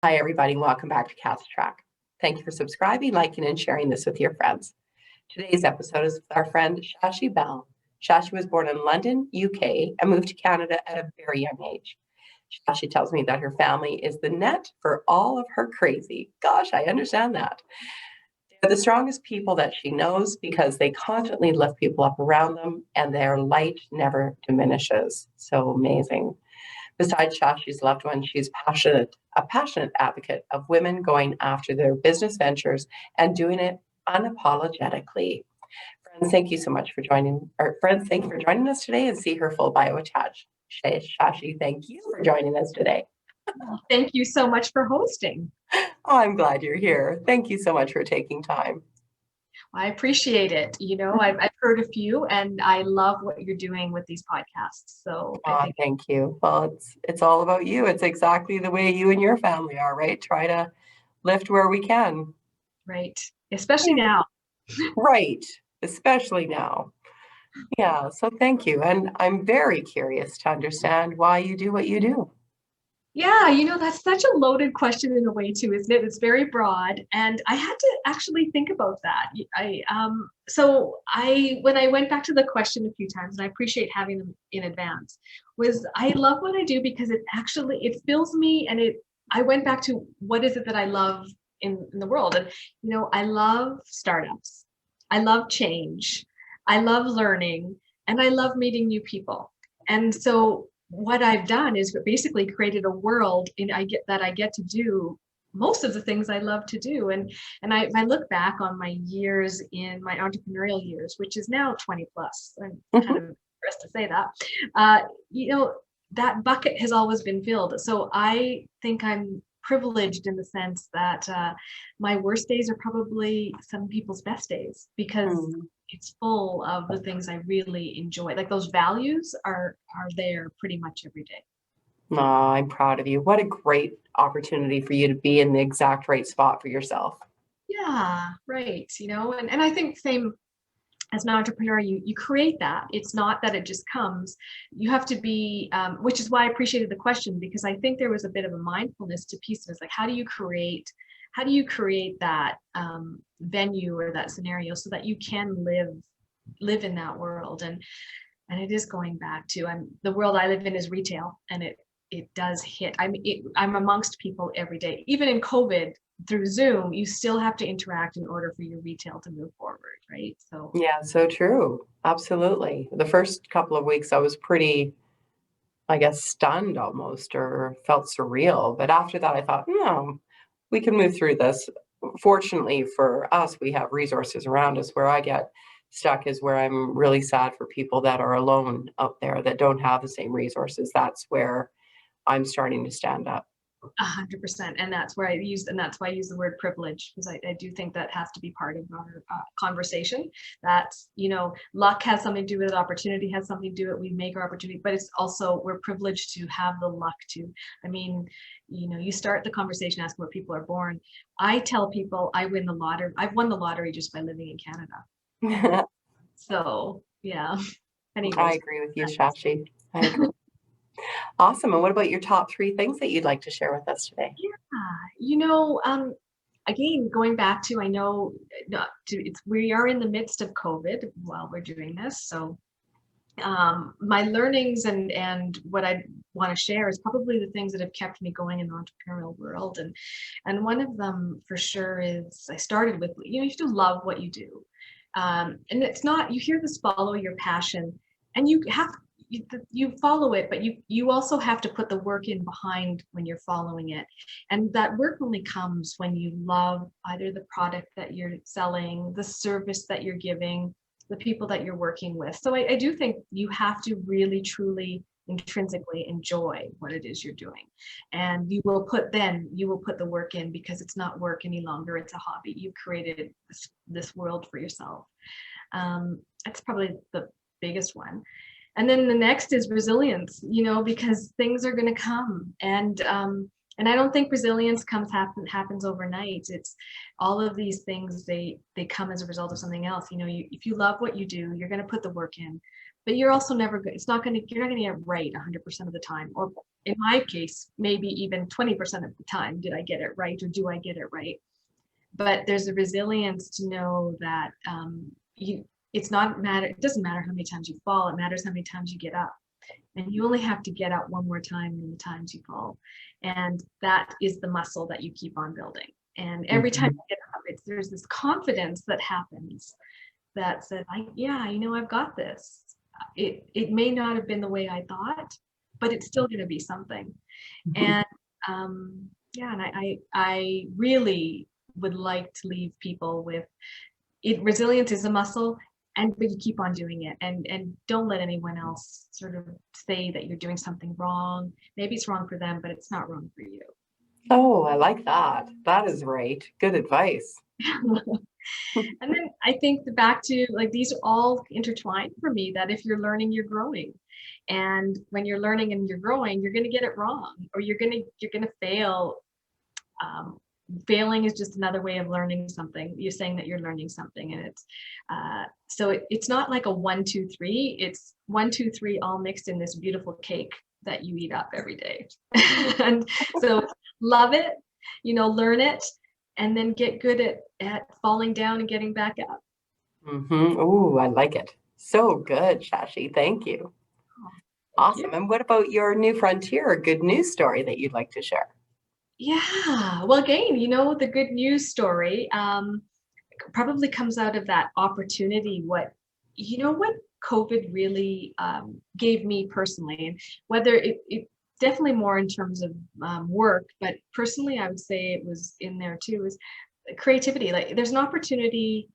Hi, everybody, and welcome back to Cat's Track. Thank you for subscribing, liking, and sharing this with your friends. Today's episode is with our friend Shashi Behl. Shashi was born in London, UK, and moved to Canada at a very young age. Shashi tells me that her family is the net for all of her crazy. Gosh, I understand that. They're the strongest people that she knows because they constantly lift people up around them, and their light never diminishes. So amazing. Besides Shashi's loved one, she's a passionate advocate of women going after their business ventures and doing it unapologetically. Friends, thank you so much for joining. Our friends, thank you for joining us today, and see her full bio attached. Shashi, thank you for joining us today. Thank you so much for hosting. Oh, I'm glad you're here. Thank you so much for taking time. I appreciate it. I've heard a few, and I love what you're doing with these podcasts. So Thank you. Well, it's all about you. It's exactly the way you and your family are, right? Try to lift where we can. Right. Especially now. Right. Especially now. Yeah. So thank you. And I'm very curious to understand why you do what you do. Yeah, that's such a loaded question in a way too, isn't it? It's very broad, and I had to actually think about that. When I went back to the question a few times, and I appreciate having them in advance, was I love what I do because it fills me, and I went back to what is it that I love in the world, and I love startups, I love change, I love learning, and I love meeting new people, and so what I've done is basically created a world I get to do most of the things I love to do. I look back on my years in my entrepreneurial years, which is now 20 plus. I'm kind of embarrassed to say that. That bucket has always been filled. So I think I'm privileged in the sense that my worst days are probably some people's best days because it's full of the things I really enjoy. Like those values are there pretty much every day. Oh, I'm proud of you. What a great opportunity for you to be in the exact right spot for yourself. Yeah, right. And I think same as an entrepreneur, you create that. It's not that it just comes. You have to be, which is why I appreciated the question, because I think there was a bit of a mindfulness to piece of it. It's like, how do you create that venue or that scenario so that you can live in that world? And it is going back to the world I live in is retail, and it does hit. I'm amongst people every day, even in COVID. Through Zoom, you still have to interact in order for your retail to move forward, right? So Yeah, so true. Absolutely. The first couple of weeks I was pretty, I guess, stunned almost or felt surreal. But after that, I thought, no, we can move through this. Fortunately for us, we have resources around us. Where I get stuck is where I'm really sad for people that are alone out there that don't have the same resources. That's where I'm starting to stand up. 100%, and that's why I use the word privilege, because I do think that has to be part of our conversation. That luck has something to do with it, opportunity has something to do with it. We make our opportunity, but it's also we're privileged to have the luck to. I mean, you start the conversation asking where people are born. I tell people I win the lottery. I've won the lottery just by living in Canada. So yeah. Anyways, I agree with you, Shashi. I agree. Awesome. And what about your top 3 things that you'd like to share with us today? Yeah, again, going back to, I know we are in the midst of COVID while we're doing this. So my learnings and what I want to share is probably the things that have kept me going in the entrepreneurial world. And one of them for sure is I started with, you have to love what you do. And it's not, you hear this follow your passion, and you follow it, but you also have to put the work in behind when you're following it. And that work only comes when you love either the product that you're selling, the service that you're giving, the people that you're working with. So I do think you have to really, truly, intrinsically enjoy what it is you're doing. And you will put the work in, because it's not work any longer, it's a hobby. You've created this world for yourself. That's probably the biggest one. And then the next is resilience, because things are going to come. And I don't think resilience happens overnight. It's all of these things, they come as a result of something else. If you love what you do, you're going to put the work in, but you're also you're not going to get it right 100% of the time, or in my case, maybe even 20% of the time, did I get it right or do I get it right? But there's a resilience to know that it's not matter. It doesn't matter how many times you fall. It matters how many times you get up. And you only have to get up one more time than the times you fall. And that is the muscle that you keep on building. And every time you get up, there's this confidence that happens that said, I've got this. It may not have been the way I thought, but it's still going to be something. And I really would like to leave people with it. Resilience is a muscle, but you keep on doing it, and don't let anyone else sort of say that you're doing something wrong. Maybe it's wrong for them, but it's not wrong for you. Oh, I like that. That is right. Good advice. And then I think back to like, these are all intertwined for me, that if you're learning, you're growing. And when you're learning and you're growing, you're going to get it wrong, or you're going to fail. Failing is just another way of learning something. You're saying that you're learning something, and it's it's not like a 1, 2, 3. It's 1, 2, 3 all mixed in this beautiful cake that you eat up every day. And so love it, learn it, and then get good at falling down and getting back up. Oh, I like it. So good, Shashi. Thank you. Awesome. And what about your new frontier or good news story that you'd like to share? Yeah, well, again, the good news story probably comes out of that opportunity. What COVID really gave me personally, and whether it definitely more in terms of work, but personally, I would say it was in there too, is creativity. Like, there's an opportunity.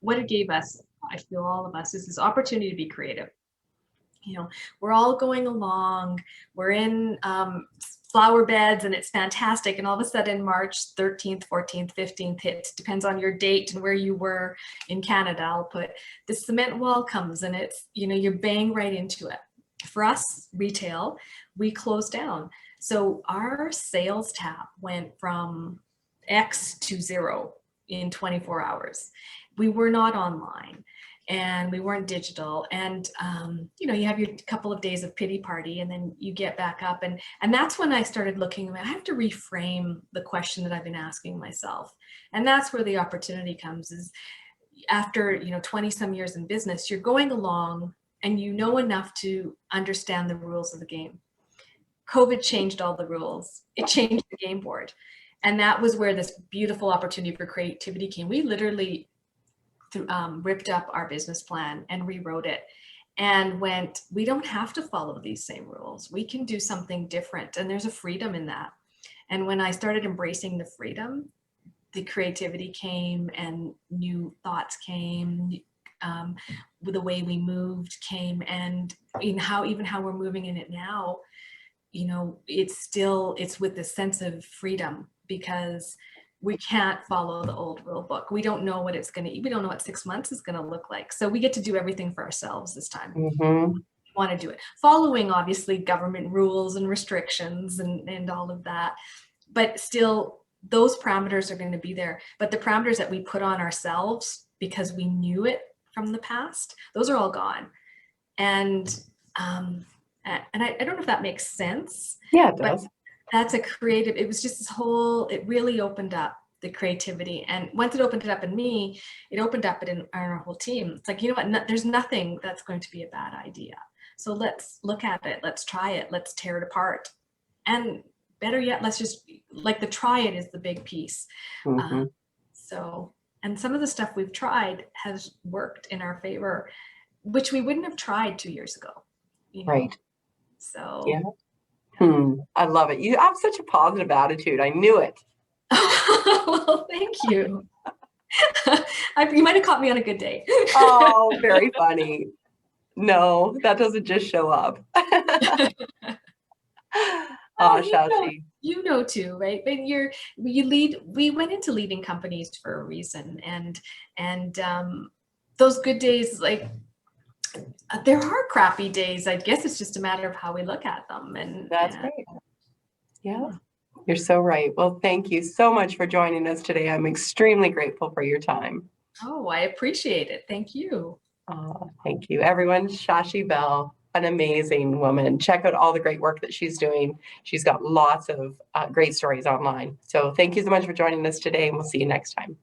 What it gave us, I feel, all of us, is this opportunity to be creative. We're all going along, we're in flower beds, and it's fantastic. And all of a sudden, March 13th, 14th, 15th hits, depends on your date and where you were in Canada. I'll put the cement wall comes, and it's, you're bang right into it. For us, retail, we closed down. So our sales tap went from X to 0 in 24 hours. We were not online, and we weren't digital, and you have your couple of days of pity party, and then you get back up, and that's when I started looking. I have to reframe the question that I've been asking myself, and that's where the opportunity comes. Is after 20 some years in business, you're going along and you know enough to understand the rules of the game. COVID changed all the rules. It changed the game board, and that was where this beautiful opportunity for creativity came. We literally ripped up our business plan and rewrote it, and went, we don't have to follow these same rules. We can do something different, and there's a freedom in that. And when I started embracing the freedom, the creativity came, and new thoughts came, the way we moved came, and how we're moving in it now, it's with this sense of freedom, because we can't follow the old rule book. We don't know what we don't know what 6 months is going to look like. So we get to do everything for ourselves this time. We want to do it, following obviously government rules and restrictions and all of that. But still, those parameters are going to be there. But the parameters that we put on ourselves because we knew it from the past, those are all gone. And I don't know if that makes sense. Yeah, it does. That's it was just it really opened up the creativity. And once it opened it up in me, it opened up it in our whole team. It's like, there's nothing that's going to be a bad idea. So let's look at it. Let's try it. Let's tear it apart. And better yet, let's just, like, the try it is the big piece. And some of the stuff we've tried has worked in our favor, which we wouldn't have tried 2 years ago. Right. So. Yeah. I love it. You have such a positive attitude. I knew it. Well, thank you. You might have caught me on a good day. Oh, very funny. No, that doesn't just show up. Shashi. Too, right? But we went into leading companies for a reason, and those good days, like, there are crappy days. I guess it's just a matter of how we look at them. And that's right. Yeah, you're so right. Well, thank you so much for joining us today. I'm extremely grateful for your time. Oh, I appreciate it. Thank you. Thank you, everyone. Shashi Behl. an amazing woman. Check out all the great work that she's doing. She's got lots of great stories online. So thank you so much for joining us today, and we'll see you next time.